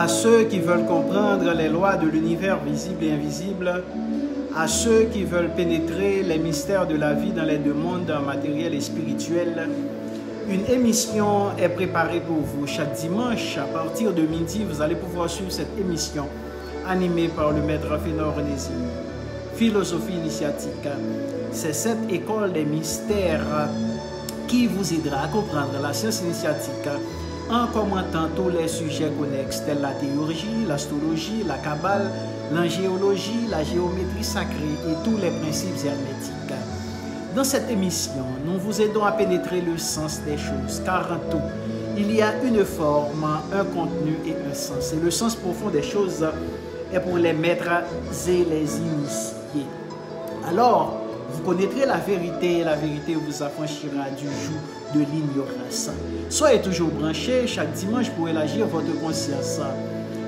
ceux qui veulent comprendre les lois de l'univers visible et invisible, à ceux qui veulent pénétrer les mystères de la vie dans les deux mondes matériels et spirituels. Une émission est préparée pour vous. Chaque dimanche, à partir de midi, vous allez pouvoir suivre cette émission animée par le maître Fénor Onésime. Philosophie initiatique, c'est cette école des mystères qui vous aidera à comprendre la science initiatique en commentant tous les sujets connexes tels la théurgie, l'astrologie, la kabbale, l'angéologie, la géométrie sacrée et tous les principes hermétiques. Dans cette émission, nous vous aidons à pénétrer le sens des choses, car en tout, il y a une forme, un contenu et un sens. Et le sens profond des choses est pour les maîtres et les initiés. Alors, vous connaîtrez la vérité vous affranchira du joug de l'ignorance. Soyez toujours branchés chaque dimanche pour élargir votre conscience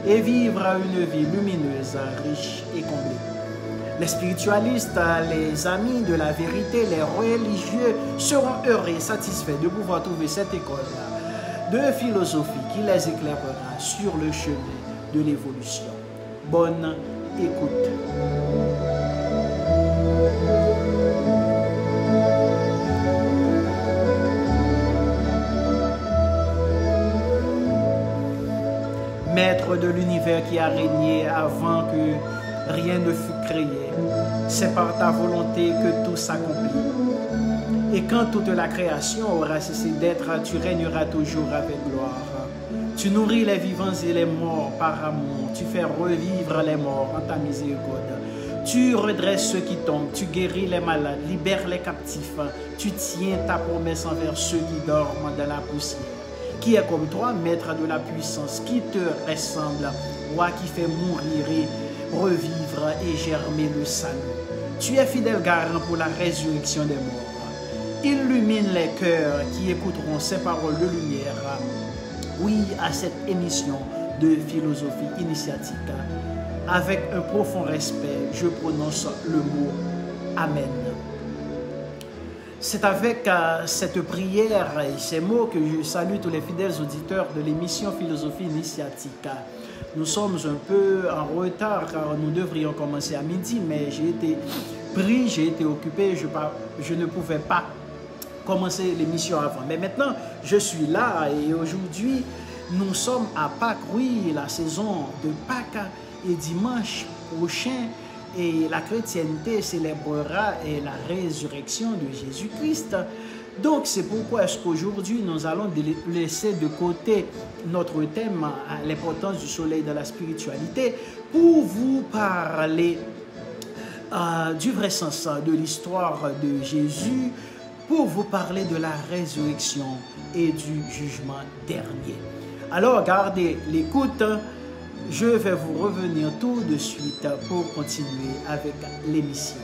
et vivre une vie lumineuse, riche et comblée. Les spiritualistes, les amis de la vérité, les religieux seront heureux et satisfaits de pouvoir trouver cette école de philosophie qui les éclairera sur le chemin de l'évolution. Bonne écoute. Maître de l'univers qui a régné avant que rien ne fût créé, c'est par ta volonté que tout s'accomplit. Et quand toute la création aura cessé d'être, tu régneras toujours avec gloire. Tu nourris les vivants et les morts par amour, tu fais revivre les morts en ta miséricorde. Tu redresses ceux qui tombent, tu guéris les malades, libères les captifs, tu tiens ta promesse envers ceux qui dorment dans la poussière. Qui est comme toi, maître de la puissance, qui te ressemble, roi qui fait mourir et revivre et germer le salut. Tu es fidèle garant pour la résurrection des morts. Illumine les cœurs qui écouteront ces paroles de lumière. Oui, à cette émission de philosophie initiatique. Avec un profond respect, je prononce le mot Amen. C'est avec cette prière et ces mots que je salue tous les fidèles auditeurs de l'émission Philosophie Initiatique. Nous sommes un peu en retard car nous devrions commencer à midi, mais j'ai été pris, j'ai été occupé, je ne pouvais pas commencer l'émission avant. Mais maintenant, je suis là et aujourd'hui, nous sommes à Pâques, oui, la saison de Pâques et dimanche prochain. Et la chrétienté célébrera la résurrection de Jésus-Christ. Donc c'est pourquoi est-ce qu'aujourd'hui nous allons laisser de côté notre thème, l'importance du soleil dans la spiritualité, pour vous parler du vrai sens de l'histoire de Jésus, pour vous parler de la résurrection et du jugement dernier. Alors gardez l'écoute. Je vais vous revenir tout de suite pour continuer avec l'émission.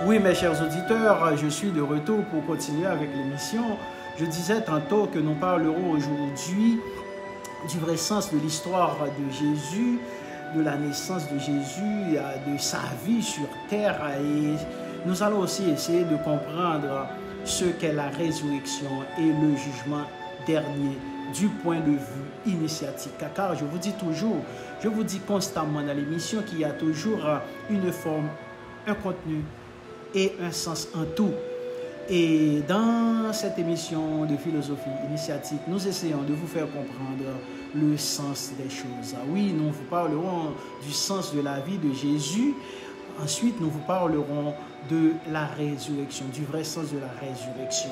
Oui, mes chers auditeurs, je suis de retour pour continuer avec l'émission. Je disais tantôt que nous parlerons aujourd'hui du vrai sens de l'histoire de Jésus, de la naissance de Jésus, de sa vie sur terre. Et nous allons aussi essayer de comprendre ce qu'est la résurrection et le jugement dernier du point de vue initiatique. Car je vous dis toujours, je vous dis constamment dans l'émission qu'il y a toujours une forme, un contenu et un sens en tout. Et dans cette émission de philosophie initiatique, nous essayons de vous faire comprendre le sens des choses. Oui, nous vous parlerons du sens de la vie de Jésus. Ensuite, nous vous parlerons de la résurrection, du vrai sens de la résurrection.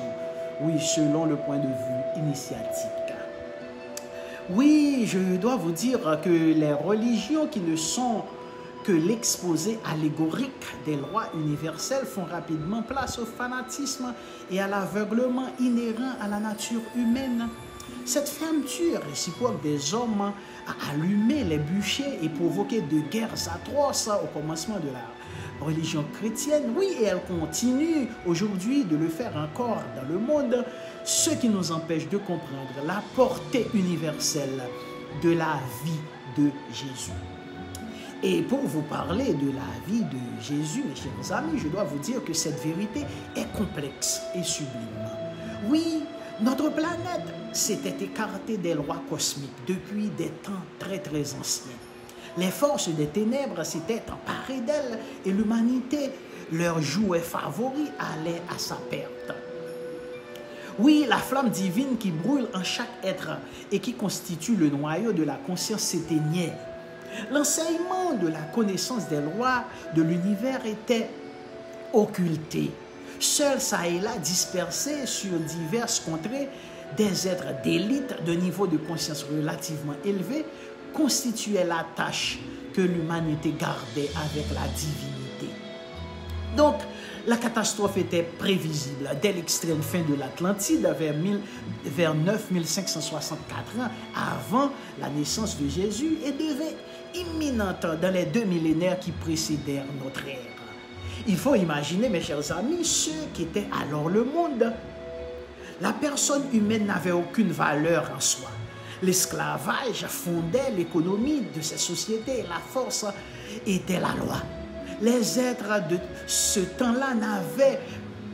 Oui, selon le point de vue initiatique. Oui, je dois vous dire que les religions qui ne sont que l'exposé allégorique des lois universelles font rapidement place au fanatisme et à l'aveuglement inhérent à la nature humaine. Cette fermeture réciproque des hommes a allumé les bûchers et provoqué de guerres atroces au commencement de la religion chrétienne. Oui, et elle continue aujourd'hui de le faire encore dans le monde, ce qui nous empêche de comprendre la portée universelle de la vie de Jésus. Et pour vous parler de la vie de Jésus, mes chers amis, je dois vous dire que cette vérité est complexe et sublime. Oui, notre planète s'était écartée des lois cosmiques depuis des temps très très anciens. Les forces des ténèbres s'étaient emparées d'elle et l'humanité, leur jouet favori, allait à sa perte. Oui, la flamme divine qui brûle en chaque être et qui constitue le noyau de la conscience s'éteignait. L'enseignement de la connaissance des lois de l'univers était occulté. Seuls ça et là, dispersés sur diverses contrées, des êtres d'élite de niveau de conscience relativement élevé constituaient la tâche que l'humanité gardait avec la divinité. Donc, la catastrophe était prévisible dès l'extrême fin de l'Atlantide, vers 9564 ans avant la naissance de Jésus, et devait imminente dans les 2 millénaires qui précédèrent notre ère. Il faut imaginer, mes chers amis, ce qu'était alors le monde. La personne humaine n'avait aucune valeur en soi. L'esclavage fondait l'économie de ces sociétés et la force était la loi. Les êtres de ce temps-là n'avaient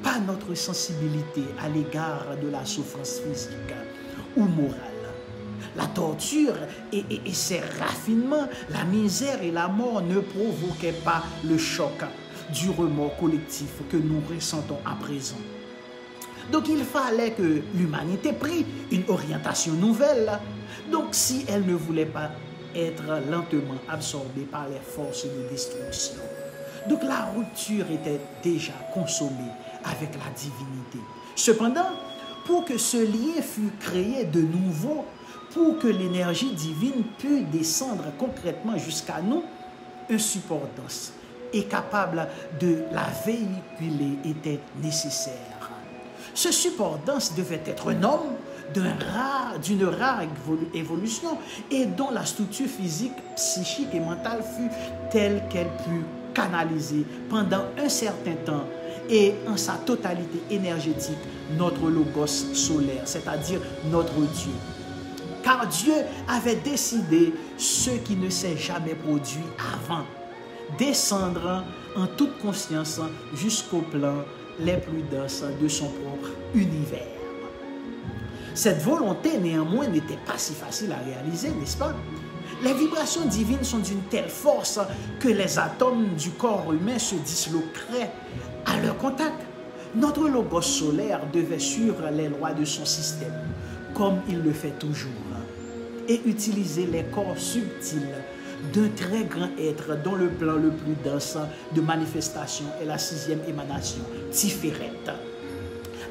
pas notre sensibilité à l'égard de la souffrance physique ou morale. La torture et ses raffinements, la misère et la mort ne provoquaient pas le choc du remords collectif que nous ressentons à présent. Donc il fallait que l'humanité prenne une orientation nouvelle. Donc si elle ne voulait pas être lentement absorbée par les forces de destruction. Donc la rupture était déjà consommée avec la divinité. Cependant, pour que ce lien fût créé de nouveau, pour que l'énergie divine pût descendre concrètement jusqu'à nous, un support dense et capable de la véhiculer était nécessaire. Ce support dense devait être un homme d'une rare évolution et dont la structure physique, psychique et mentale fut telle qu'elle put canaliser pendant un certain temps et en sa totalité énergétique notre logos solaire, c'est-à-dire notre Dieu. Car Dieu avait décidé ce qui ne s'est jamais produit avant, descendre en toute conscience jusqu'au plan les plus denses de son propre univers. Cette volonté, néanmoins, n'était pas si facile à réaliser, n'est-ce pas? Les vibrations divines sont d'une telle force que les atomes du corps humain se disloqueraient à leur contact. Notre logos solaire devait suivre les lois de son système, comme il le fait toujours, et utiliser les corps subtils d'un très grand être dont le plan le plus dense de manifestation est la 6e émanation, Tiferet.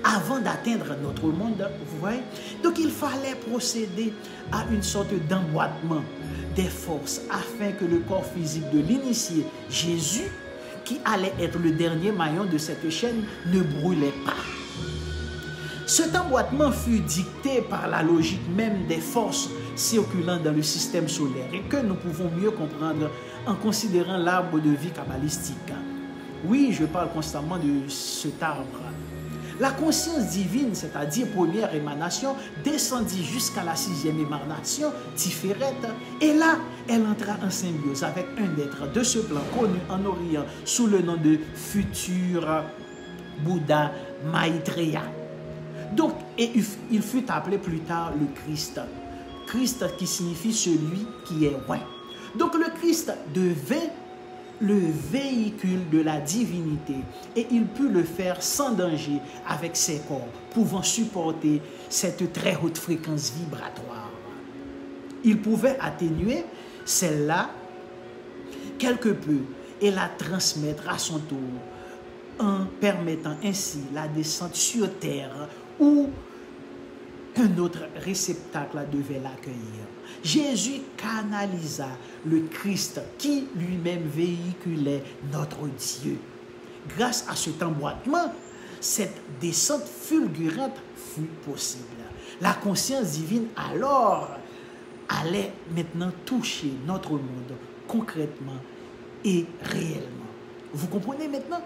Avant d'atteindre notre monde, vous voyez, donc il fallait procéder à une sorte d'emboîtement des forces afin que le corps physique de l'initié, Jésus, qui allait être le dernier maillon de cette chaîne, ne brûlait pas. Cet emboîtement fut dicté par la logique même des forces circulant dans le système solaire et que nous pouvons mieux comprendre en considérant l'arbre de vie kabbalistique. Oui, je parle constamment de cet arbre. La conscience divine, c'est-à-dire première émanation, descendit jusqu'à la 6e émanation, Tiferet, et là, elle entra en symbiose avec un être de ce plan connu en Orient sous le nom de futur Bouddha Maitreya. Donc, et il fut appelé plus tard le Christ. Christ qui signifie celui qui est roi. Donc le Christ devint le véhicule de la divinité et il put le faire sans danger avec ses corps, pouvant supporter cette très haute fréquence vibratoire. Il pouvait atténuer celle-là quelque peu et la transmettre à son tour en permettant ainsi la descente sur terre où un autre réceptacle devait l'accueillir. Jésus canalisa le Christ qui lui-même véhiculait notre Dieu. Grâce à cet emboîtement, cette descente fulgurante fut possible. La conscience divine alors allait maintenant toucher notre monde concrètement et réellement. Vous comprenez maintenant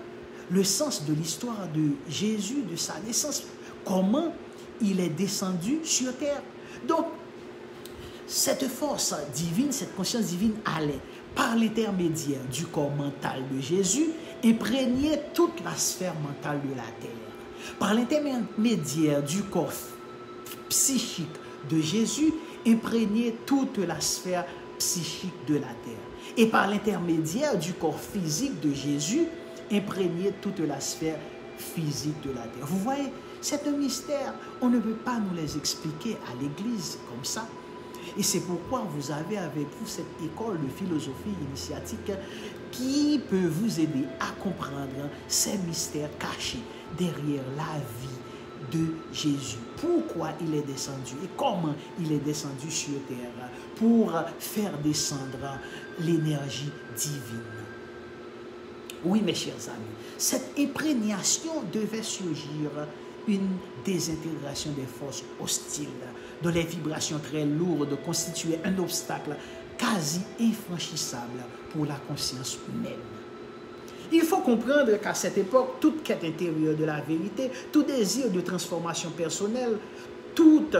le sens de l'histoire de Jésus, de sa naissance, comment il est descendu sur terre. Donc, cette force divine, cette conscience divine allait, par l'intermédiaire du corps mental de Jésus, imprégner toute la sphère mentale de la terre. Par l'intermédiaire du corps psychique de Jésus, imprégner toute la sphère psychique de la terre. Et par l'intermédiaire du corps physique de Jésus, imprégner toute la sphère physique de la terre. Vous voyez, c'est un mystère. On ne peut pas nous les expliquer à l'église comme ça. Et c'est pourquoi vous avez avec vous cette école de philosophie initiatique qui peut vous aider à comprendre ces mystères cachés derrière la vie de Jésus. Pourquoi il est descendu et comment il est descendu sur terre pour faire descendre l'énergie divine. Oui, mes chers amis, cette imprégnation devait surgir une désintégration des forces hostiles, dont les vibrations très lourdes constituaient un obstacle quasi infranchissable pour la conscience humaine. Il faut comprendre qu'à cette époque, toute quête intérieure de la vérité, tout désir de transformation personnelle, toute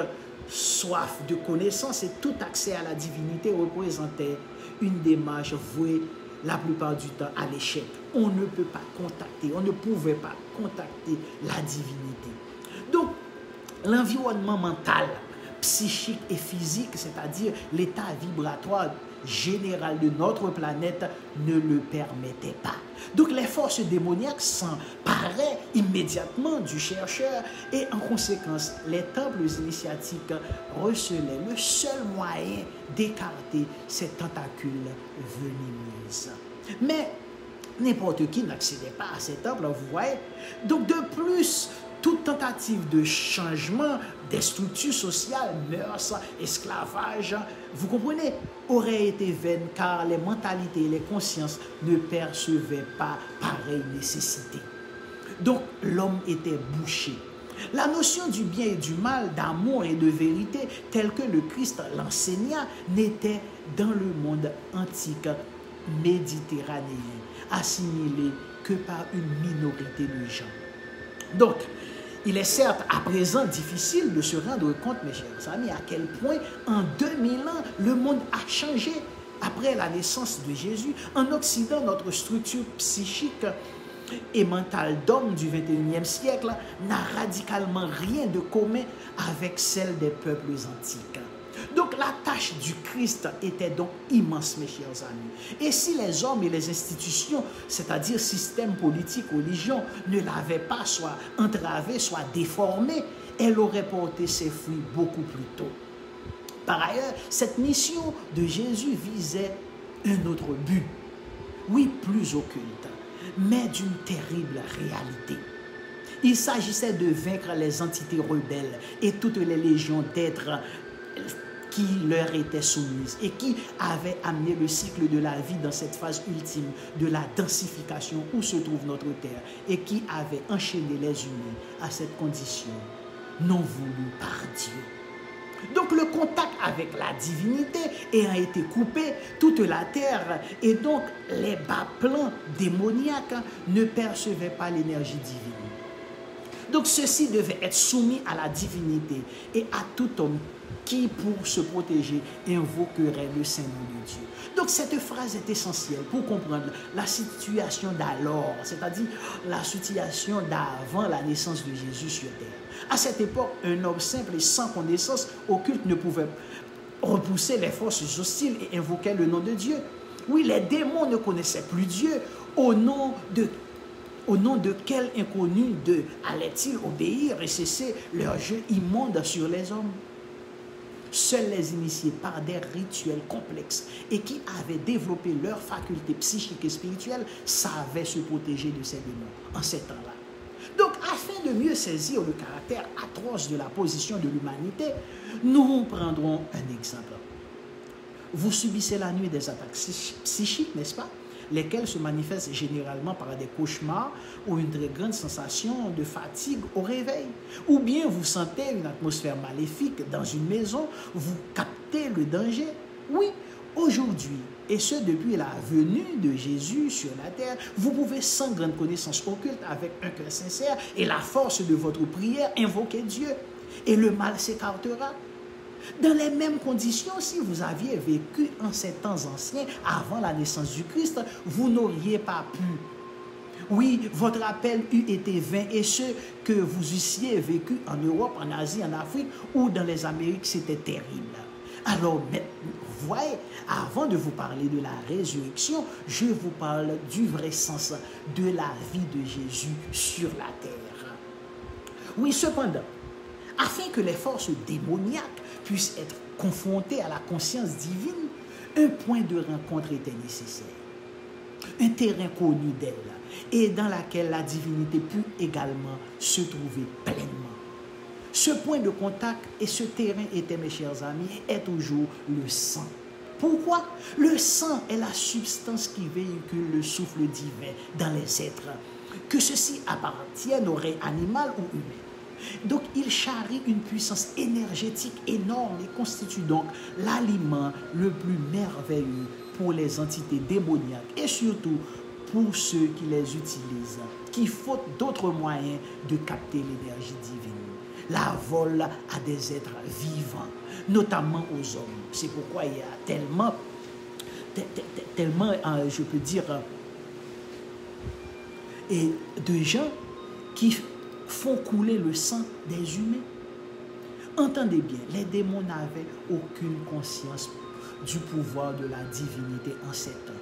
soif de connaissance et tout accès à la divinité représentaient une démarche vouée la plupart du temps à l'échec. On ne peut pas contacter, on ne pouvait pas contacter la divinité. Donc, l'environnement mental, psychique et physique, c'est-à-dire l'état vibratoire général de notre planète, ne le permettait pas. Donc, les forces démoniaques s'emparaient immédiatement du chercheur et en conséquence, les temples initiatiques recelaient le seul moyen d'écarter ces tentacules venimeuses. Mais n'importe qui n'accédait pas à ces temples, vous voyez. Donc, de plus, toute tentative de changement des structures sociales, mœurs, esclavage, vous comprenez, aurait été vaine car les mentalités et les consciences ne percevaient pas pareille nécessité. Donc, l'homme était bouché. La notion du bien et du mal, d'amour et de vérité, telle que le Christ l'enseigna, n'était dans le monde antique méditerranéen assimilée que par une minorité de gens. Donc, il est certes à présent difficile de se rendre compte, mes chers amis, à quel point en 2000 ans, le monde a changé après la naissance de Jésus. En Occident, notre structure psychique et mentale d'homme du 21e siècle n'a radicalement rien de commun avec celle des peuples antiques. Donc la tâche du Christ était donc immense, mes chers amis. Et si les hommes et les institutions, c'est-à-dire système politique, religion, ne l'avaient pas soit entravée, soit déformée, elle aurait porté ses fruits beaucoup plus tôt. Par ailleurs, cette mission de Jésus visait un autre but, oui, plus occulte, mais d'une terrible réalité. Il s'agissait de vaincre les entités rebelles et toutes les légions d'êtres qui leur étaient soumises et qui avaient amené le cycle de la vie dans cette phase ultime de la densification où se trouve notre terre et qui avaient enchaîné les humains à cette condition non voulue par Dieu. Donc le contact avec la divinité ayant été coupé, toute la terre et donc les bas plans démoniaques ne percevaient pas l'énergie divine. Donc ceux-ci devaient être soumis à la divinité et à tout homme qui, pour se protéger, invoquerait le Saint nom de Dieu. Donc cette phrase est essentielle pour comprendre la situation d'alors, c'est-à-dire la situation d'avant la naissance de Jésus sur terre. À cette époque, un homme simple et sans connaissance occulte ne pouvait repousser les forces hostiles et invoquer le nom de Dieu. Oui, les démons ne connaissaient plus Dieu. Au nom de quel inconnu allaient-ils obéir et cesser leur jeu immonde sur les hommes? Seuls les initiés par des rituels complexes et qui avaient développé leurs facultés psychiques et spirituelles savaient se protéger de ces démons en ces temps-là. Donc, afin de mieux saisir le caractère atroce de la position de l'humanité, nous prendrons un exemple. Vous subissez la nuit des attaques psychiques, n'est-ce pas? Lesquelles se manifestent généralement par des cauchemars ou une très grande sensation de fatigue au réveil. Ou bien vous sentez une atmosphère maléfique dans une maison, vous captez le danger. Oui, aujourd'hui, et ce depuis la venue de Jésus sur la terre, vous pouvez sans grande connaissance occulte, avec un cœur sincère et la force de votre prière, invoquer Dieu. Et le mal s'écartera. Dans les mêmes conditions, si vous aviez vécu en ces temps anciens, avant la naissance du Christ, vous n'auriez pas pu. Oui, votre appel eût été vain et ce que vous eussiez vécu en Europe, en Asie, en Afrique ou dans les Amériques, c'était terrible. Alors, voyez, avant de vous parler de la résurrection, je vous parle du vrai sens de la vie de Jésus sur la terre. Oui, cependant, afin que les forces démoniaques puissent être confrontées à la conscience divine, un point de rencontre était nécessaire. Un terrain connu d'elle et dans lequel la divinité put également se trouver pleinement. Ce point de contact et ce terrain était, mes chers amis, est toujours le sang. Pourquoi? Le sang est la substance qui véhicule le souffle divin dans les êtres, que ceci appartienne au règne animal ou humain. Donc, il charrie une puissance énergétique énorme et constitue donc l'aliment le plus merveilleux pour les entités démoniaques et surtout pour ceux qui les utilisent, qui faute d'autres moyens de capter l'énergie divine. La vole à des êtres vivants, notamment aux hommes. C'est pourquoi il y a tellement, je peux dire, et de gens qui font couler le sang des humains. Entendez bien, les démons n'avaient aucune conscience du pouvoir de la divinité en ces temps.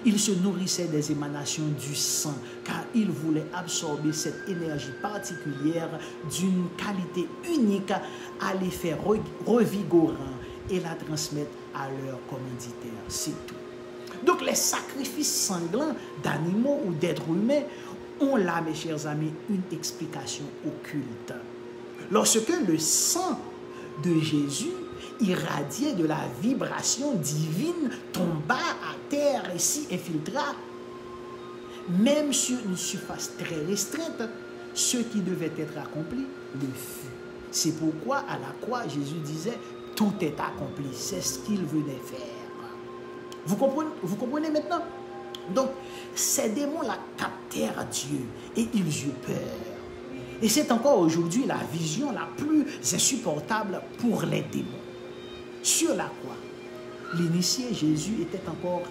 Ils se nourrissaient des émanations du sang car ils voulaient absorber cette énergie particulière d'une qualité unique à les faire revigorants et la transmettre à leurs commanditaires. C'est tout. Donc les sacrifices sanglants d'animaux ou d'êtres humains ont là, mes chers amis, une explication occulte. Lorsque le sang de Jésus, irradié de la vibration divine, tomba à terre et s'y infiltra, même sur une surface très restreinte, ce qui devait être accompli le fut. C'est pourquoi à la croix, Jésus disait, tout est accompli, c'est ce qu'il venait faire. Vous comprenez maintenant? Donc, ces démons-là captèrent Dieu et ils eurent peur. Et c'est encore aujourd'hui la vision la plus insupportable pour les démons. Sur la croix, l'initié Jésus était encore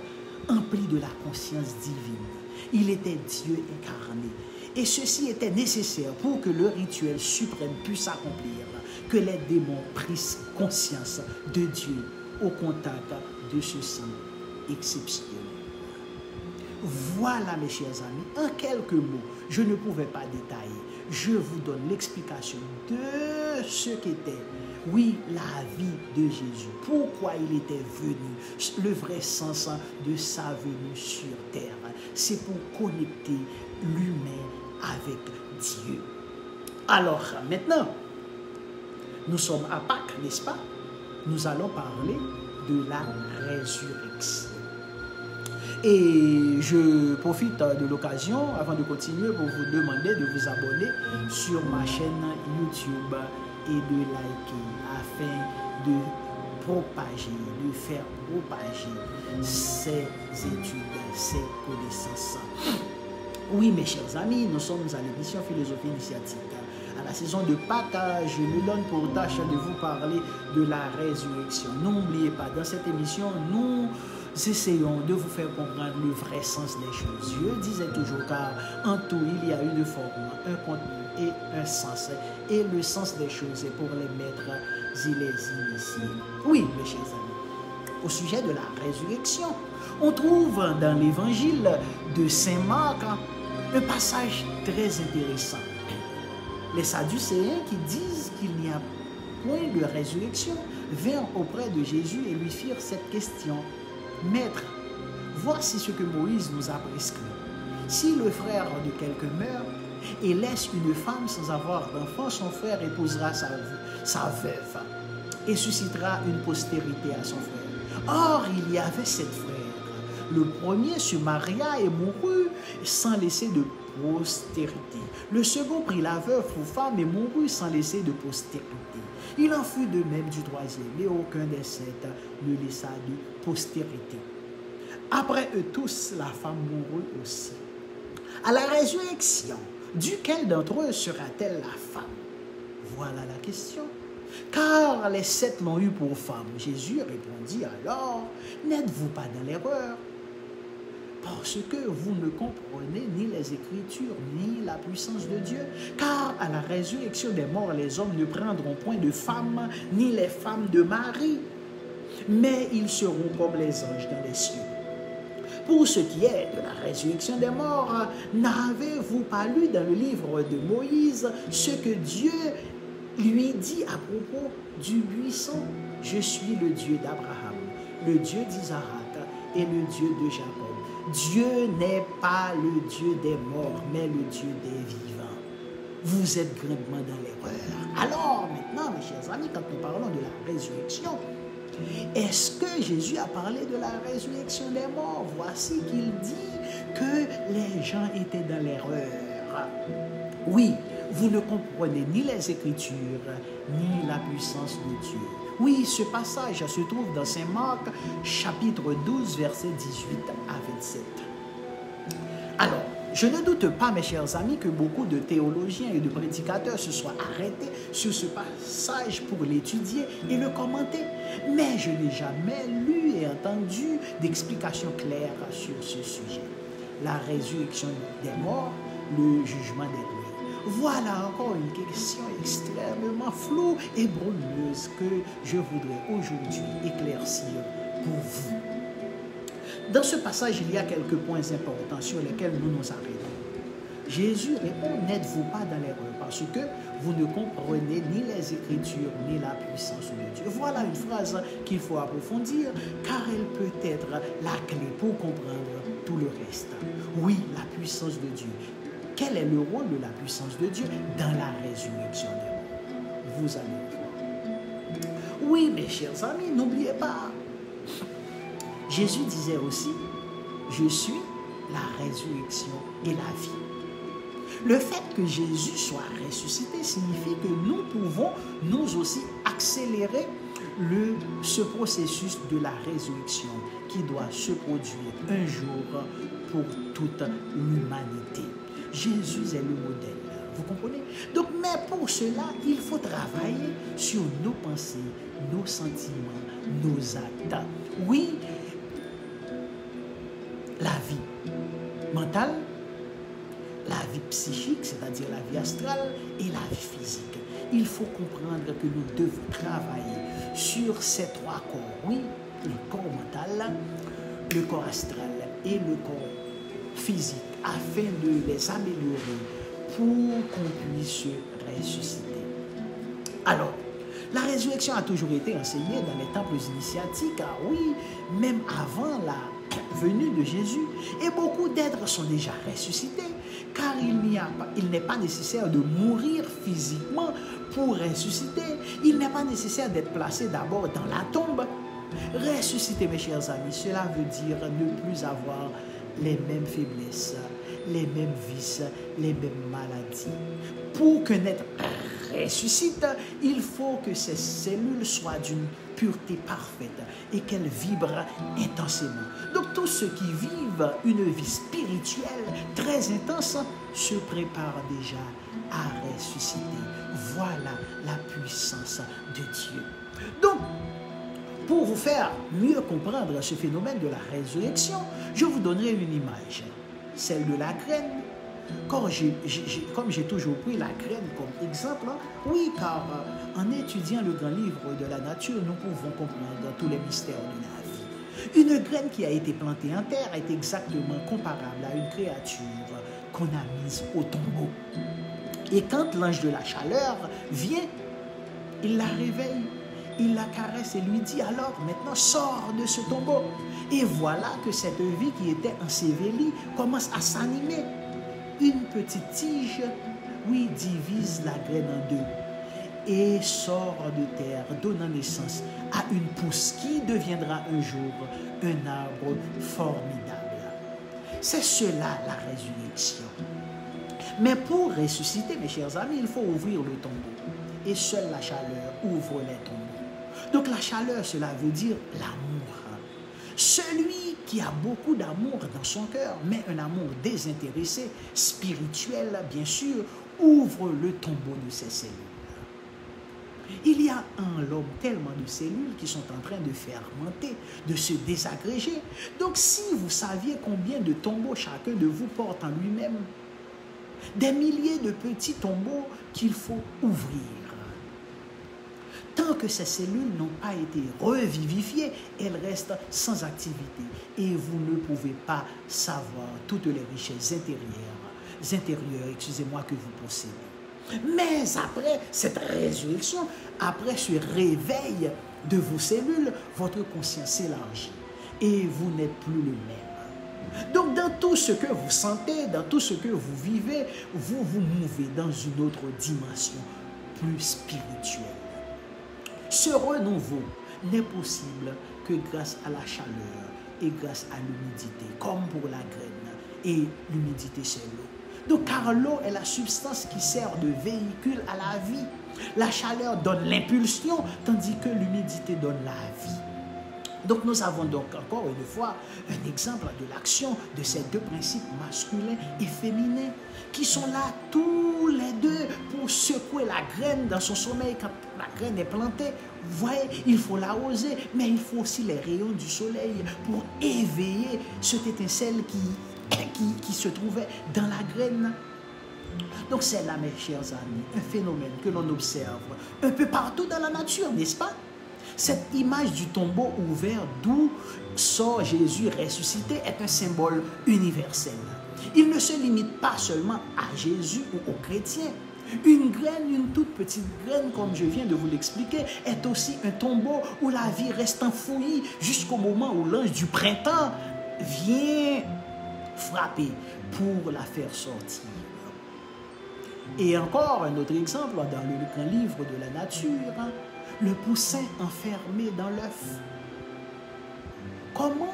empli de la conscience divine. Il était Dieu incarné. Et ceci était nécessaire pour que le rituel suprême puisse s'accomplir, que les démons prissent conscience de Dieu au contact de ce sang exceptionnel. Voilà, mes chers amis, en quelques mots, je ne pouvais pas détailler. Je vous donne l'explication de ce qu'était, oui, la vie de Jésus. Pourquoi il était venu, le vrai sens de sa venue sur terre. C'est pour connecter l'humain avec Dieu. Alors, maintenant, nous sommes à Pâques, n'est-ce pas? Nous allons parler de la résurrection. Et je profite de l'occasion, avant de continuer, pour vous demander de vous abonner sur ma chaîne YouTube et de liker afin de propager, de faire propager ces études, ces connaissances. Oui, mes chers amis, nous sommes à l'émission Philosophie Initiatique. À la saison de Pâques, je me donne pour tâche de vous parler de la résurrection. N'oubliez pas, dans cette émission, nous essayons de vous faire comprendre le vrai sens des choses. Je disais toujours, car en tout, il y a une forme, un contenu et un sens. Et le sens des choses est pour les maîtres et les initiés. Oui, mes chers amis, au sujet de la résurrection, on trouve dans l'évangile de Saint Marc un passage très intéressant. Les Sadducéens qui disent qu'il n'y a point de résurrection vinrent auprès de Jésus et lui firent cette question. Maître, voici ce que Moïse nous a prescrit. Si le frère de quelqu'un meurt et laisse une femme sans avoir d'enfant, son frère épousera sa veuve et suscitera une postérité à son frère. Or, il y avait 7 frères. Le premier se maria et mourut sans laisser de postérité. Le second prit la veuve pour femme et mourut sans laisser de postérité. Il en fut de même du troisième, et aucun des 7 ne laissa de postérité. Après eux tous, la femme mourut aussi. À la résurrection, duquel d'entre eux sera-t-elle la femme? Voilà la question. Car les 7 l'ont eu pour femme. Jésus répondit alors, n'êtes-vous pas dans l'erreur? Parce que vous ne comprenez ni les Écritures, ni la puissance de Dieu. Car à la résurrection des morts, les hommes ne prendront point de femmes, ni les femmes de mari, mais ils seront comme les anges dans les cieux. Pour ce qui est de la résurrection des morts, n'avez-vous pas lu dans le livre de Moïse ce que Dieu lui dit à propos du buisson? Je suis le Dieu d'Abraham, le Dieu d'Isaac et le Dieu de Jacob. Dieu n'est pas le Dieu des morts, mais le Dieu des vivants. Vous êtes grandement dans l'erreur. Alors maintenant, mes chers amis, quand nous parlons de la résurrection, est-ce que Jésus a parlé de la résurrection des morts? Voici qu'il dit que les gens étaient dans l'erreur. Oui, vous ne comprenez ni les Écritures, ni la puissance de Dieu. Oui, ce passage se trouve dans Saint Marc, chapitre 12, versets 18 à 27. Alors, je ne doute pas, mes chers amis, que beaucoup de théologiens et de prédicateurs se soient arrêtés sur ce passage pour l'étudier et le commenter. Mais je n'ai jamais lu et entendu d'explication claire sur ce sujet. La résurrection des morts, le jugement des ruines. Voilà encore une question extrêmement floue et brumeuse que je voudrais aujourd'hui éclaircir pour vous. Dans ce passage, il y a quelques points importants sur lesquels nous nous arrêtons. Jésus répond, n'êtes-vous pas dans l'erreur parce que vous ne comprenez ni les Écritures ni la puissance de Dieu. Voilà une phrase qu'il faut approfondir car elle peut être la clé pour comprendre tout le reste. Oui, la puissance de Dieu. Quel est le rôle de la puissance de Dieu dans la résurrection des morts? Vous allez voir. Oui, mes chers amis, n'oubliez pas. Jésus disait aussi, je suis la résurrection et la vie. Le fait que Jésus soit ressuscité signifie que nous pouvons nous aussi accélérer ce processus de la résurrection qui doit se produire un jour pour toute l'humanité. Jésus est le modèle, vous comprenez? Donc, mais pour cela, il faut travailler sur nos pensées, nos sentiments, nos actes. Oui, la vie mentale, la vie psychique, c'est-à-dire la vie astrale, et la vie physique. Il faut comprendre que nous devons travailler sur ces 3 corps. Oui, le corps mental, le corps astral et le corps physique, afin de les améliorer pour qu'on puisse se ressusciter. Alors, la résurrection a toujours été enseignée dans les temples initiatiques, car oui, même avant la venue de Jésus, et beaucoup d'êtres sont déjà ressuscités, car il n'est pas nécessaire de mourir physiquement pour ressusciter. Il n'est pas nécessaire d'être placé d'abord dans la tombe. Ressusciter, mes chers amis, cela veut dire ne plus avoir les mêmes faiblesses, les mêmes vices, les mêmes maladies. Pour qu'un être ressuscite, il faut que ses cellules soient d'une pureté parfaite et qu'elle vibre intensément. Donc tous ceux qui vivent une vie spirituelle très intense se préparent déjà à ressusciter. Voilà la puissance de Dieu. Donc, pour vous faire mieux comprendre ce phénomène de la résurrection, je vous donnerai une image, celle de la graine. Comme j'ai toujours pris la graine comme exemple, oui, car en étudiant le grand livre de la nature, nous pouvons comprendre tous les mystères de la vie. Une graine qui a été plantée en terre est exactement comparable à une créature qu'on a mise au tombeau. Et quand l'ange de la chaleur vient, il la réveille, il la caresse et lui dit alors maintenant sors de ce tombeau. Et voilà que cette vie qui était ensevelie commence à s'animer. Une petite tige, oui, divise la graine en deux et sort de terre, donnant naissance à une pousse qui deviendra un jour un arbre formidable. C'est cela la résurrection. Mais pour ressusciter, mes chers amis, il faut ouvrir le tombeau. Et seule la chaleur ouvre les tombeaux. Donc la chaleur, cela veut dire l'amour. Celui qui a beaucoup d'amour dans son cœur, mais un amour désintéressé, spirituel bien sûr, ouvre le tombeau de ses cellules. Il y a en l'homme tellement de cellules qui sont en train de fermenter, de se désagréger. Donc si vous saviez combien de tombeaux chacun de vous porte en lui-même, des milliers de petits tombeaux qu'il faut ouvrir. Tant que ces cellules n'ont pas été revivifiées, elles restent sans activité. Et vous ne pouvez pas savoir toutes les richesses intérieures, excusez-moi, que vous possédez. Mais après cette résurrection, après ce réveil de vos cellules, votre conscience s'élargit et vous n'êtes plus le même. Donc dans tout ce que vous sentez, dans tout ce que vous vivez, vous vous mouvez dans une autre dimension plus spirituelle. Ce renouveau n'est possible que grâce à la chaleur et grâce à l'humidité, comme pour la graine. Et l'humidité, c'est l'eau. Donc, car l'eau est la substance qui sert de véhicule à la vie. La chaleur donne l'impulsion, tandis que l'humidité donne la vie. Donc, nous avons donc encore une fois un exemple de l'action de ces deux principes masculins et féminins qui sont là tous les deux pour secouer la graine dans son sommeil quand la graine est plantée. Vous voyez, il faut l'arroser, mais il faut aussi les rayons du soleil pour éveiller cette étincelle qui se trouvait dans la graine. Donc c'est là, mes chers amis, un phénomène que l'on observe un peu partout dans la nature, n'est-ce pas? Cette image du tombeau ouvert d'où sort Jésus ressuscité est un symbole universel. Il ne se limite pas seulement à Jésus ou aux chrétiens. Une graine, une toute petite graine, comme je viens de vous l'expliquer, est aussi un tombeau où la vie reste enfouie jusqu'au moment où l'ange du printemps vient frapper pour la faire sortir. Et encore un autre exemple dans le grand livre de la nature, le poussin enfermé dans l'œuf. Comment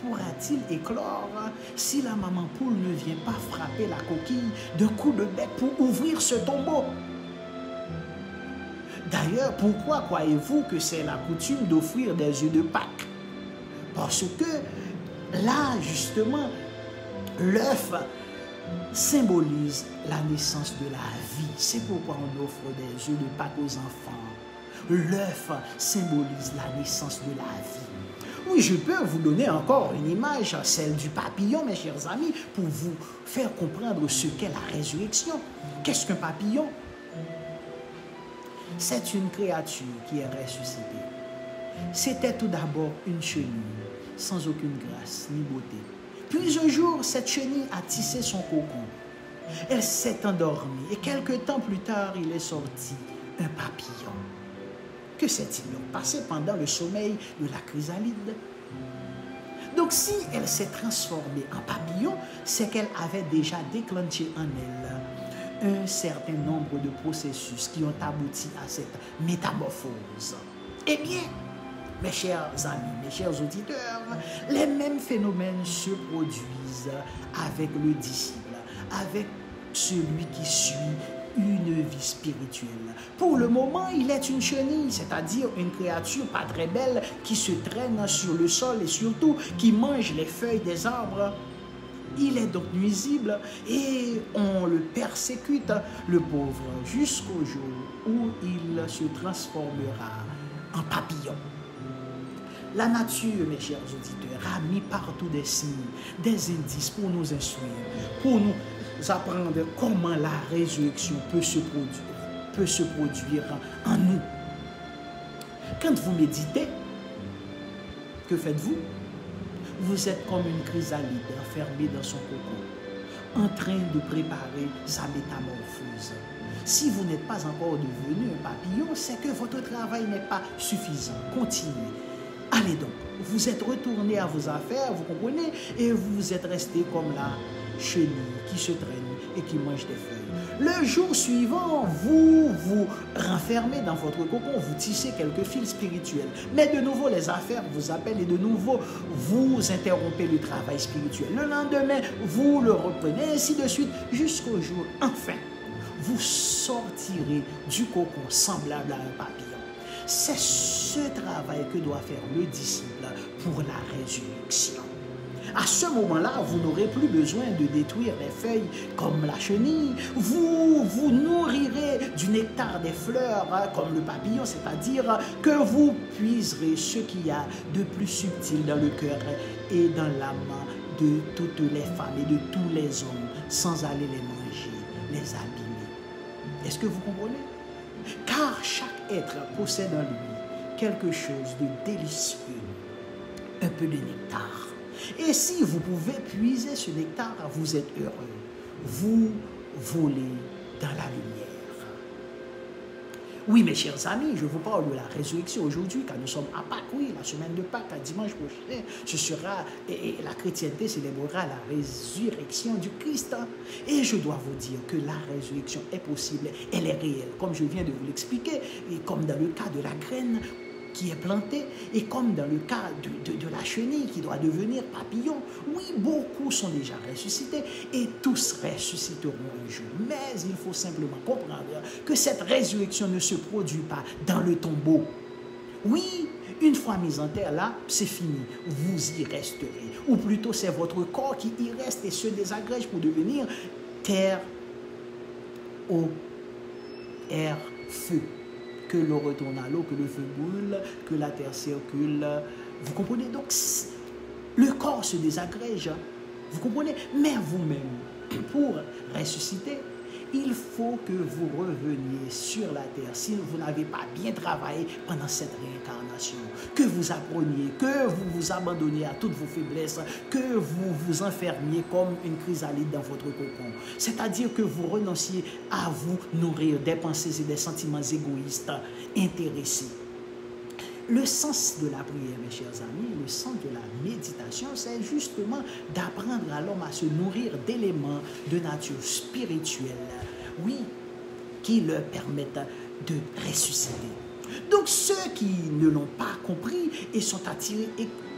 pourra-t-il éclore si la maman poule ne vient pas frapper la coquille d'un coup de bec pour ouvrir ce tombeau? D'ailleurs, pourquoi croyez-vous que c'est la coutume d'offrir des œufs de Pâques? Parce que là, justement, l'œuf symbolise la naissance de la vie. C'est pourquoi on offre des œufs de Pâques aux enfants. L'œuf symbolise la naissance de la vie. Oui, je peux vous donner encore une image, celle du papillon, mes chers amis, pour vous faire comprendre ce qu'est la résurrection. Qu'est-ce qu'un papillon? C'est une créature qui est ressuscitée. C'était tout d'abord une chenille, sans aucune grâce ni beauté. Puis un jour, cette chenille a tissé son cocon. Elle s'est endormie et quelque temps plus tard, il est sorti un papillon. Que s'est-il donc passé pendant le sommeil de la chrysalide? Donc si elle s'est transformée en papillon, c'est qu'elle avait déjà déclenché en elle un certain nombre de processus qui ont abouti à cette métamorphose. Eh bien, mes chers amis, mes chers auditeurs, les mêmes phénomènes se produisent avec le disciple, avec celui qui suit une vie spirituelle. Pour le moment, il est une chenille, c'est-à-dire une créature pas très belle qui se traîne sur le sol et surtout qui mange les feuilles des arbres. Il est donc nuisible et on le persécute, le pauvre, jusqu'au jour où il se transformera en papillon. La nature, mes chers auditeurs, a mis partout des signes, des indices pour nous instruire, pour nous apprendre comment la résurrection peut se produire en nous. Quand vous méditez, que faites-vous? Vous êtes comme une chrysalide enfermée dans son cocon, en train de préparer sa métamorphose. Si vous n'êtes pas encore devenu un papillon, c'est que votre travail n'est pas suffisant. Continuez. Allez donc, vous êtes retourné à vos affaires, vous comprenez, et vous êtes resté comme la chenille qui se traîne et qui mange des feuilles. Le jour suivant, vous vous renfermez dans votre cocon, vous tissez quelques fils spirituels. Mais de nouveau, les affaires vous appellent et de nouveau, vous interrompez le travail spirituel. Le lendemain, vous le reprenez, ainsi de suite, jusqu'au jour, enfin, vous sortirez du cocon semblable à un papillon. C'est ce travail que doit faire le disciple pour la résurrection. À ce moment-là, vous n'aurez plus besoin de détruire les feuilles comme la chenille. Vous vous nourrirez du nectar des fleurs comme le papillon, c'est-à-dire que vous puiserez ce qu'il y a de plus subtil dans le cœur et dans l'âme de toutes les femmes et de tous les hommes, sans aller les manger, les abîmer. Est-ce que vous comprenez? Car chaque être possède en lui quelque chose de délicieux, un peu de nectar. Et si vous pouvez puiser ce nectar, vous êtes heureux. Vous volez dans la lumière. Oui, mes chers amis, je vous parle de la résurrection aujourd'hui, car nous sommes à Pâques, oui, la semaine de Pâques, dimanche prochain, ce sera, et la chrétienté célébrera la résurrection du Christ. Et je dois vous dire que la résurrection est possible, elle est réelle, comme je viens de vous l'expliquer, et comme dans le cas de la graine qui est plantée, et comme dans le cas de la chenille qui doit devenir papillon. Oui, beaucoup sont déjà ressuscités et tous ressusciteront un jour. Mais il faut simplement comprendre que cette résurrection ne se produit pas dans le tombeau. Oui, une fois mis en terre, là, c'est fini. Vous y resterez. Ou plutôt, c'est votre corps qui y reste et se désagrège pour devenir terre, eau, air, feu. Que l'eau retourne à l'eau, que le feu brûle, que la terre circule. Vous comprenez? Donc, le corps se désagrège. Vous comprenez? Mais vous-même, pour ressusciter, il faut que vous reveniez sur la terre. Si vous n'avez pas bien travaillé pendant cette réincarnation, que vous appreniez, que vous vous abandonniez à toutes vos faiblesses, que vous vous enfermiez comme une chrysalide dans votre cocon. C'est-à-dire que vous renonciez à vous nourrir des pensées et des sentiments égoïstes, intéressés. Le sens de la prière, mes chers amis, le sens de la méditation, c'est justement d'apprendre à l'homme à se nourrir d'éléments de nature spirituelle, oui, qui leur permettent de ressusciter. Donc ceux qui ne l'ont pas compris et sont attirés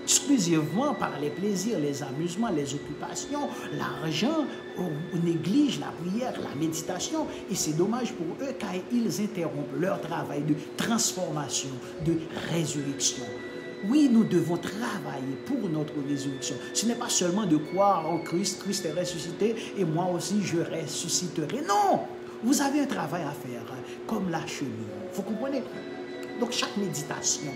exclusivement par les plaisirs, les amusements, les occupations, l'argent, négligent la prière, la méditation, et c'est dommage pour eux car ils interrompent leur travail de transformation, de résurrection. Oui, nous devons travailler pour notre résurrection. Ce n'est pas seulement de croire en Christ, Christ est ressuscité et moi aussi je ressusciterai. Non! Vous avez un travail à faire, comme la chenille. Vous comprenez? Donc chaque méditation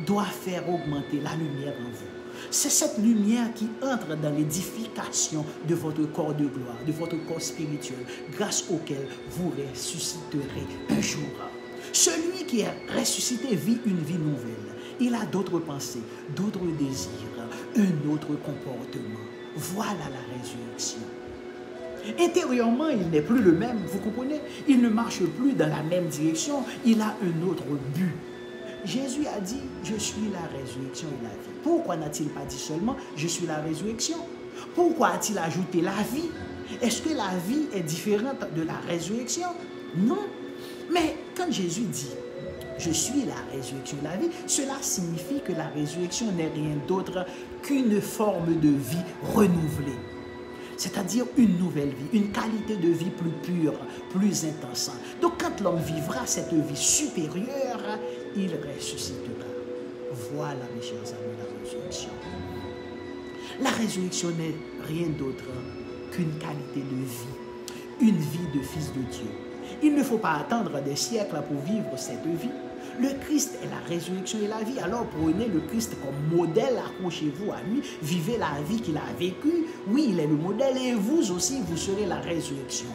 doit faire augmenter la lumière en vous. C'est cette lumière qui entre dans l'édification de votre corps de gloire, de votre corps spirituel, grâce auquel vous ressusciterez un jour. Celui qui est ressuscité vit une vie nouvelle. Il a d'autres pensées, d'autres désirs, un autre comportement. Voilà la résurrection. Intérieurement, il n'est plus le même, vous comprenez? Il ne marche plus dans la même direction, il a un autre but. Jésus a dit, je suis la résurrection et la vie. Pourquoi n'a-t-il pas dit seulement, je suis la résurrection? Pourquoi a-t-il ajouté la vie? Est-ce que la vie est différente de la résurrection? Non. Mais quand Jésus dit, je suis la résurrection et la vie, cela signifie que la résurrection n'est rien d'autre qu'une forme de vie renouvelée. c'est-à-dire une nouvelle vie, une qualité de vie plus pure, plus intense. Donc quand l'homme vivra cette vie supérieure, il ressuscitera. Voilà, mes chers amis, la résurrection. La résurrection n'est rien d'autre qu'une qualité de vie, une vie de fils de Dieu. Il ne faut pas attendre des siècles pour vivre cette vie. Le Christ est la résurrection et la vie. Alors prenez le Christ comme modèle, accrochez-vous à lui, vivez la vie qu'il a vécue. Oui, il est le modèle et vous aussi, vous serez la résurrection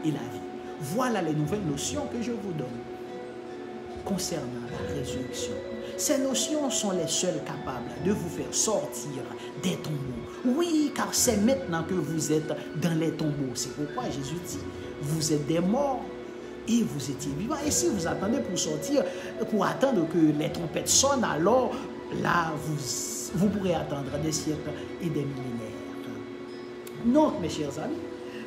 et la vie. Voilà les nouvelles notions que je vous donne concernant la résurrection. Ces notions sont les seules capables de vous faire sortir des tombeaux. Oui, car c'est maintenant que vous êtes dans les tombeaux. C'est pourquoi Jésus dit, vous êtes des morts et vous étiez vivants. Et si vous attendez pour sortir, pour attendre que les trompettes sonnent, alors là, vous pourrez attendre des siècles et des millénaires. Non, mes chers amis,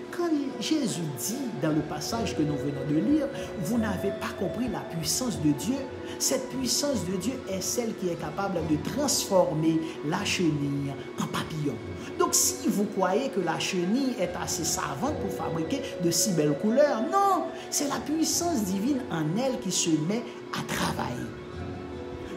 quand Jésus dit dans le passage que nous venons de lire, vous n'avez pas compris la puissance de Dieu. Cette puissance de Dieu est celle qui est capable de transformer la chenille en papillon. Donc si vous croyez que la chenille est assez savante pour fabriquer de si belles couleurs, non, c'est la puissance divine en elle qui se met à travailler.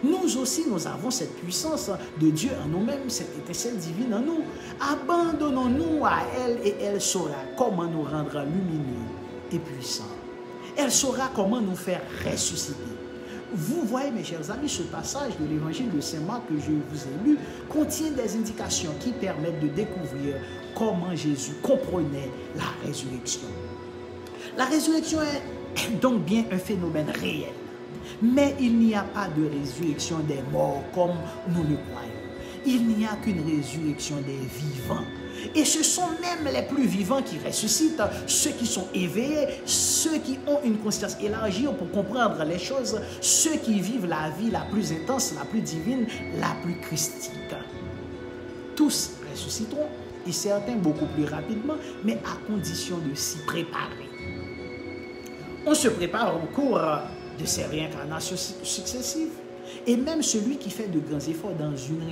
Nous aussi, nous avons cette puissance de Dieu en nous-mêmes, cette étincelle divine en nous. Abandonnons-nous à elle et elle saura comment nous rendre lumineux et puissants. Elle saura comment nous faire ressusciter. Vous voyez, mes chers amis, ce passage de l'évangile de Saint Marc que je vous ai lu contient des indications qui permettent de découvrir comment Jésus comprenait la résurrection. La résurrection est donc bien un phénomène réel. Mais il n'y a pas de résurrection des morts comme nous le croyons. Il n'y a qu'une résurrection des vivants. Et ce sont même les plus vivants qui ressuscitent, ceux qui sont éveillés, ceux qui ont une conscience élargie pour comprendre les choses, ceux qui vivent la vie la plus intense, la plus divine, la plus christique. Tous ressusciteront, et certains beaucoup plus rapidement, mais à condition de s'y préparer. On se prépare au cours de ces réincarnations successives. Et même celui qui fait de grands efforts dans une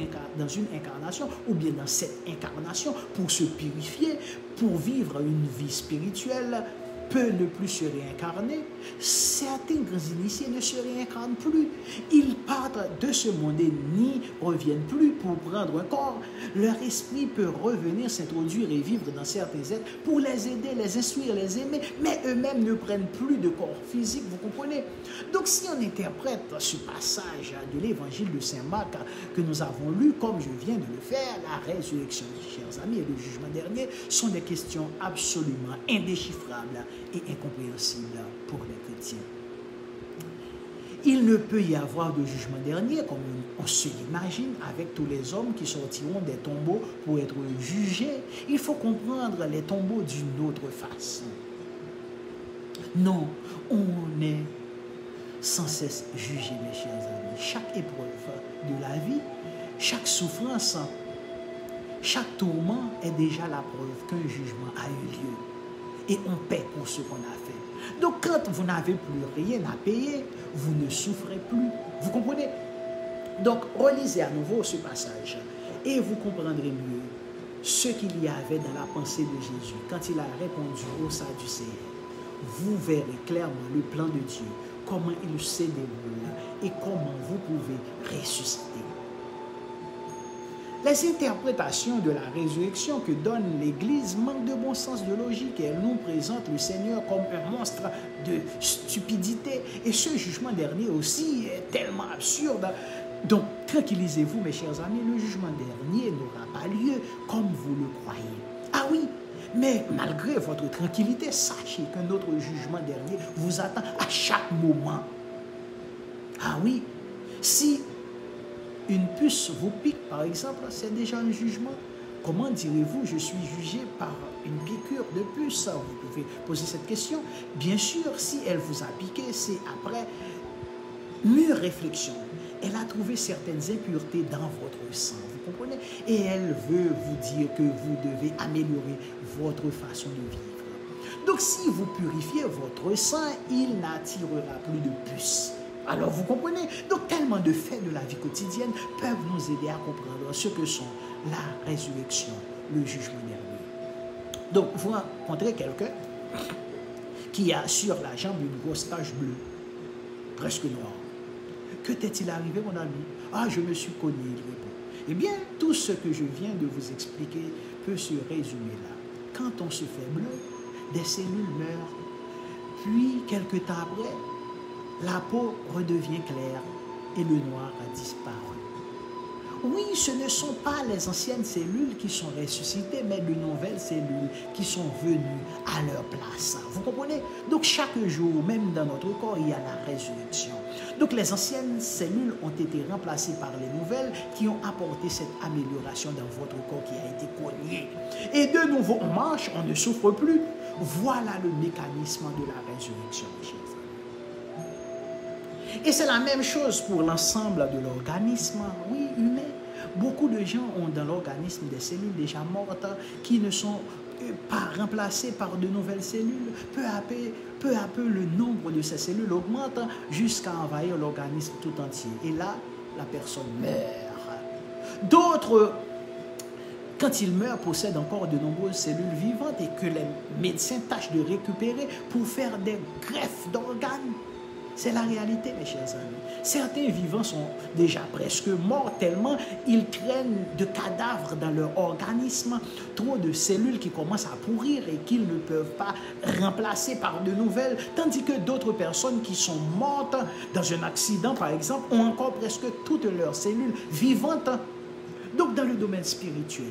incarnation ou bien dans cette incarnation pour se purifier, pour vivre une vie spirituelle, peut ne plus se réincarner. Certains grands initiés ne se réincarnent plus. Ils partent de ce monde et n'y reviennent plus pour prendre un corps. Leur esprit peut revenir s'introduire et vivre dans certains êtres pour les aider, les instruire, les aimer, mais eux-mêmes ne prennent plus de corps physique, vous comprenez? Donc si on interprète ce passage de l'évangile de Saint Marc que nous avons lu, comme je viens de le faire, la résurrection, chers amis, et le jugement dernier sont des questions absolument indéchiffrables et incompréhensible pour les chrétiens. Il ne peut y avoir de jugement dernier comme on se l'imagine avec tous les hommes qui sortiront des tombeaux pour être jugés. Il faut comprendre les tombeaux d'une autre façon. Non, on est sans cesse jugé, mes chers amis. Chaque épreuve de la vie, chaque souffrance, chaque tourment est déjà la preuve qu'un jugement a eu lieu. Et on paie pour ce qu'on a fait. Donc quand vous n'avez plus rien à payer, vous ne souffrez plus. Vous comprenez? Donc relisez à nouveau ce passage et vous comprendrez mieux ce qu'il y avait dans la pensée de Jésus quand il a répondu aux Sadducéens. Vous verrez clairement le plan de Dieu, comment il se déroule et comment vous pouvez ressusciter. Les interprétations de la résurrection que donne l'Église manquent de bon sens de logique et elle nous présente le Seigneur comme un monstre de stupidité. Et ce jugement dernier aussi est tellement absurde. Donc, tranquillisez-vous, mes chers amis, le jugement dernier n'aura pas lieu comme vous le croyez. Ah oui, mais malgré votre tranquillité, sachez qu'un autre jugement dernier vous attend à chaque moment. Ah oui, si une puce vous pique, par exemple, c'est déjà un jugement. Comment direz-vous, je suis jugé par une piqûre de puce? Vous pouvez poser cette question. Bien sûr, si elle vous a piqué, c'est après mûre réflexion. Elle a trouvé certaines impuretés dans votre sang, vous comprenez? Et elle veut vous dire que vous devez améliorer votre façon de vivre. Donc, si vous purifiez votre sang, il n'attirera plus de puces. Alors, vous comprenez? Donc, tellement de faits de la vie quotidienne peuvent nous aider à comprendre ce que sont la résurrection, le jugement dernier. Donc, vous rencontrez quelqu'un qui a sur la jambe une grosse tache bleue, presque noire. Que t'est-il arrivé, mon ami? Ah, je me suis cogné, il répond. Eh bien, tout ce que je viens de vous expliquer peut se résumer là. Quand on se fait bleu, des cellules meurent, puis, quelque temps après, la peau redevient claire et le noir a disparu. Oui, ce ne sont pas les anciennes cellules qui sont ressuscitées, mais de nouvelles cellules qui sont venues à leur place. Vous comprenez? Donc chaque jour, même dans notre corps, il y a la résurrection. Donc les anciennes cellules ont été remplacées par les nouvelles qui ont apporté cette amélioration dans votre corps qui a été cogné. Et de nouveau, on marche, on ne souffre plus. Voilà le mécanisme de la résurrection, mes chers amis. Et c'est la même chose pour l'ensemble de l'organisme, oui, humain. Beaucoup de gens ont dans l'organisme des cellules déjà mortes qui ne sont pas remplacées par de nouvelles cellules. Peu à peu, le nombre de ces cellules augmente jusqu'à envahir l'organisme tout entier. Et là, la personne meurt. D'autres, quand ils meurent, possèdent encore de nombreuses cellules vivantes et que les médecins tâchent de récupérer pour faire des greffes d'organes. C'est la réalité, mes chers amis. Certains vivants sont déjà presque morts tellement ils traînent de cadavres dans leur organisme, trop de cellules qui commencent à pourrir et qu'ils ne peuvent pas remplacer par de nouvelles, tandis que d'autres personnes qui sont mortes dans un accident, par exemple, ont encore presque toutes leurs cellules vivantes. Donc, dans le domaine spirituel,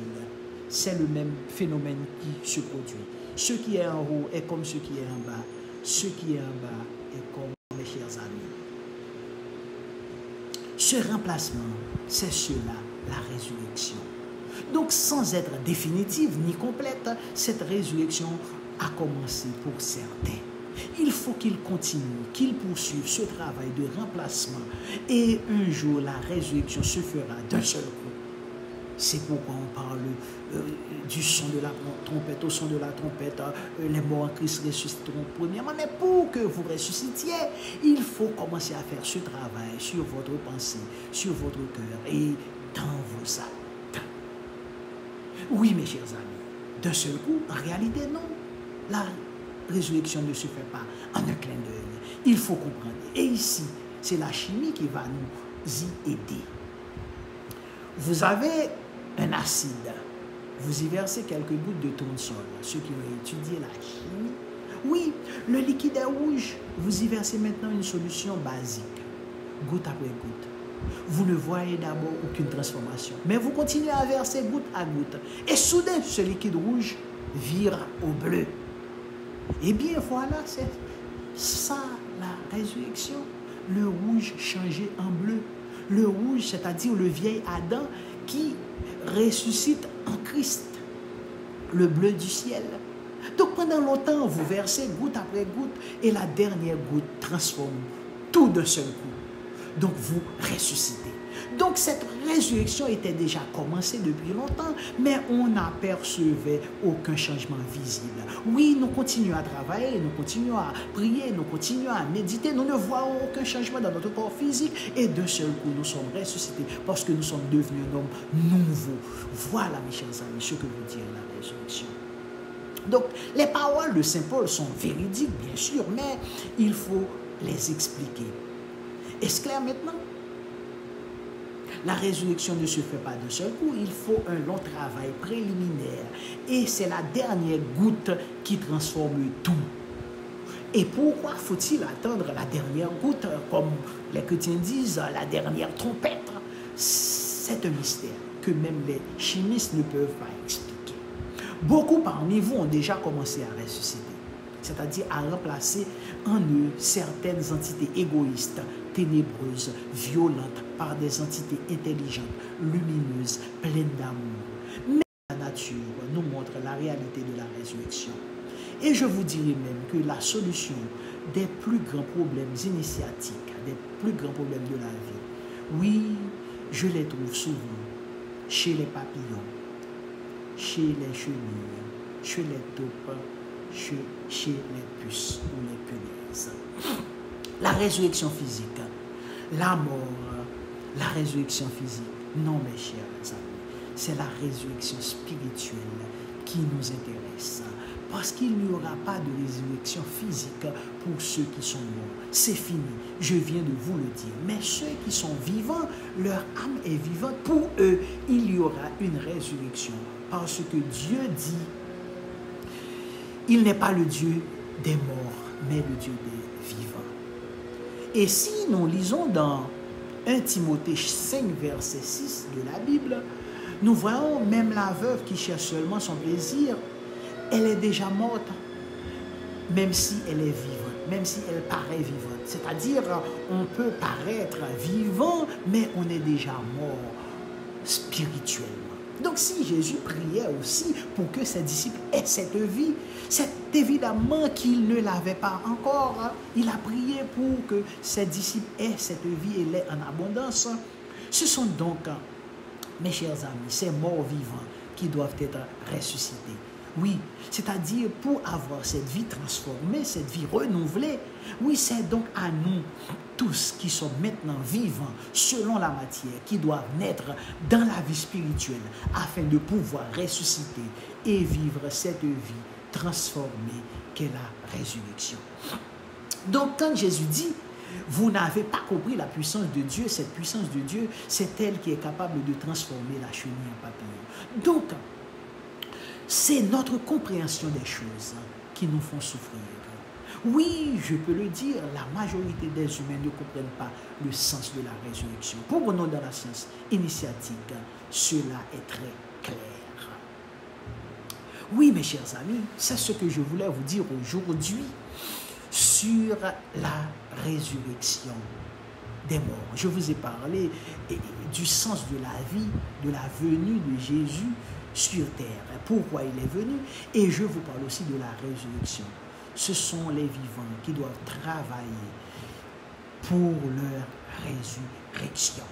c'est le même phénomène qui se produit. Ce qui est en haut est comme ce qui est en bas. Ce qui est en bas est comme mes chers amis. Ce remplacement, c'est cela, la résurrection. Donc, sans être définitive ni complète, cette résurrection a commencé pour certains. Il faut qu'ils continuent, qu'ils poursuivent ce travail de remplacement. Et un jour, la résurrection se fera d'un seul coup. C'est pourquoi on parle du son de la trompette, au son de la trompette, les morts en Christ ressusciteront premièrement. Mais pour que vous ressuscitiez, il faut commencer à faire ce travail sur votre pensée, sur votre cœur et dans vos actes. Oui, mes chers amis, d'un seul coup, en réalité, non. La résurrection ne se fait pas en un clin d'œil. Il faut comprendre. Et ici, c'est la chimie qui va nous y aider. Vous avez un acide, vous y versez quelques gouttes de tournesol, ceux qui ont étudié la chimie. Oui, le liquide est rouge, vous y versez maintenant une solution basique, goutte après goutte. Vous ne voyez d'abord aucune transformation, mais vous continuez à verser goutte à goutte. Et soudain, ce liquide rouge vire au bleu. Eh bien voilà, c'est ça la résurrection. Le rouge changé en bleu. Le rouge, c'est-à-dire le vieil Adam qui ressuscite en Christ, le bleu du ciel. Donc pendant longtemps, vous versez goutte après goutte et la dernière goutte transforme tout d'un seul coup. Donc vous ressuscitez. Donc cette résurrection était déjà commencée depuis longtemps, mais on n'apercevait aucun changement visible. Oui, nous continuons à travailler, nous continuons à prier, nous continuons à méditer, nous ne voyons aucun changement dans notre corps physique et d'un seul coup nous sommes ressuscités parce que nous sommes devenus un homme nouveau. Voilà, mes chers amis, ce que veut dire la résurrection. Donc les paroles de Saint Paul sont véridiques, bien sûr, mais il faut les expliquer. Est-ce clair maintenant? La résurrection ne se fait pas d'un seul coup, il faut un long travail préliminaire. Et c'est la dernière goutte qui transforme tout. Et pourquoi faut-il attendre la dernière goutte, comme les chrétiens disent, la dernière trompette? C'est un mystère que même les chimistes ne peuvent pas expliquer. Beaucoup parmi vous ont déjà commencé à ressusciter, c'est-à-dire à remplacer en eux certaines entités égoïstes, ténébreuses, violentes, par des entités intelligentes, lumineuses, pleines d'amour. Mais la nature nous montre la réalité de la résurrection. Et je vous dirais même que la solution des plus grands problèmes initiatiques, des plus grands problèmes de la vie, oui, je les trouve souvent chez les papillons, chez les chenilles, chez les taupes, chez les puces ou les punaises. La résurrection physique, la mort, la résurrection physique, non mes chers amis, c'est la résurrection spirituelle qui nous intéresse. Parce qu'il n'y aura pas de résurrection physique pour ceux qui sont morts. C'est fini, je viens de vous le dire. Mais ceux qui sont vivants, leur âme est vivante. Pour eux, il y aura une résurrection. Parce que Dieu dit, il n'est pas le Dieu des morts, mais le Dieu des vivants. Et si nous lisons dans 1 Timothée 5, verset 6 de la Bible, nous voyons même la veuve qui cherche seulement son plaisir, elle est déjà morte, même si elle est vivante, même si elle paraît vivante. C'est-à-dire, on peut paraître vivant, mais on est déjà mort spirituellement. Donc si Jésus priait aussi pour que ses disciples aient cette vie, c'est évidemment qu'il ne l'avait pas encore. Il a prié pour que ses disciples aient cette vie et l'aient en abondance. Ce sont donc, mes chers amis, ces morts vivants qui doivent être ressuscités. Oui, c'est-à-dire pour avoir cette vie transformée, cette vie renouvelée. Oui, c'est donc à nous tous qui sommes maintenant vivants selon la matière, qui doivent naître dans la vie spirituelle afin de pouvoir ressusciter et vivre cette vie transformée qu'est la résurrection. Donc quand Jésus dit, vous n'avez pas compris la puissance de Dieu, cette puissance de Dieu, c'est elle qui est capable de transformer la chenille en papillon. Donc, c'est notre compréhension des choses qui nous font souffrir. Oui, je peux le dire, la majorité des humains ne comprennent pas le sens de la résurrection. Pour nous, dans la science initiatique, cela est très clair. Oui, mes chers amis, c'est ce que je voulais vous dire aujourd'hui sur la résurrection des morts. Je vous ai parlé du sens de la vie, de la venue de Jésus sur terre, pourquoi il est venu, et je vous parle aussi de la résurrection. Ce sont les vivants qui doivent travailler pour leur résurrection.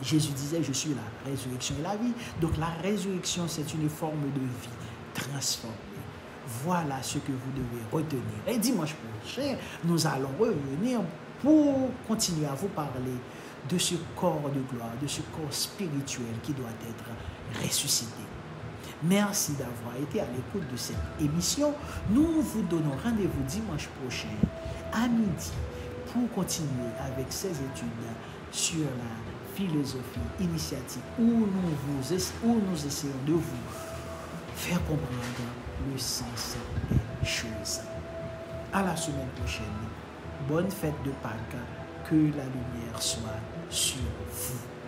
Jésus disait, je suis la résurrection et la vie. Donc la résurrection, c'est une forme de vie transformée. Voilà ce que vous devez retenir. Et dimanche prochain, nous allons revenir pour continuer à vous parler de ce corps de gloire, de ce corps spirituel qui doit être ressuscité. Merci d'avoir été à l'écoute de cette émission. Nous vous donnons rendez-vous dimanche prochain à midi pour continuer avec ces études sur la philosophie initiatique où nous essayons de vous faire comprendre le sens des choses. À la semaine prochaine. Bonne fête de Pâques. Que la lumière soit sur vous.